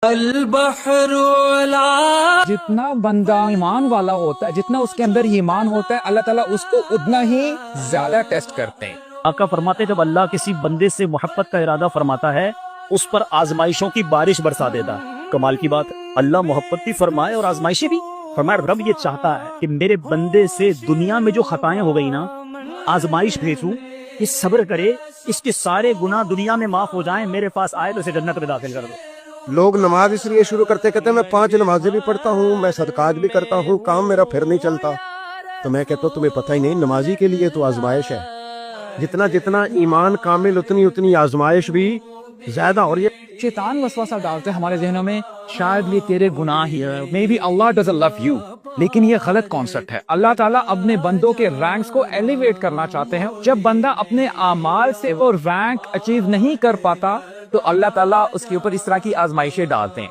البحر جتنا بندہ ایمان والا ہوتا ہے، جتنا اس کے اندر ایمان ہوتا ہے، اللہ تعالیٰ اس کو اتنا ہی زیادہ ٹیسٹ کرتے ہیں۔ آقا فرماتے جب اللہ کسی بندے سے محبت کا ارادہ فرماتا ہے اس پر آزمائشوں کی بارش برسا دیتا ہے۔ کمال کی بات، اللہ محبت بھی فرمائے اور آزمائشیں بھی فرمائے۔ رب یہ چاہتا ہے کہ میرے بندے سے دنیا میں جو خطائیں ہو گئی نا، آزمائش بھیجوں، یہ صبر کرے، اس کے سارے گناہ دنیا میں معاف ہو جائیں، میرے پاس آئے تو اسے جنت میں داخل کر دو۔ لوگ نماز اس لیے شروع کرتے کہتے ہیں میں 5 نمازیں بھی پڑھتا ہوں، میں صدقات بھی کرتا ہوں، کام میرا پھر نہیں چلتا۔ تو میں کہتا ہوں تمہیں پتہ ہی نہیں، نمازی کے لیے تو آزمائش ہے۔ جتنا جتنا ایمان کامل اتنی آزمائش بھی زیادہ۔ اور یہ شیطان وسوسہ ڈالتے ہیں ہمارے ذہنوں میں، شاید یہ تیرے گناہ ہی ہے، مے بی اللہ ڈزنٹ لو یو، لیکن یہ غلط کانسیپٹ ہے۔ اللہ تعالیٰ اپنے بندوں کے رینکس کو ایلیویٹ کرنا چاہتے ہیں۔ جب بندہ اپنے اعمال سے وہ رینک اچیو نہیں کر پاتا تو اللہ تعالیٰ اس کے اوپر اس طرح کی آزمائشیں ڈالتے ہیں۔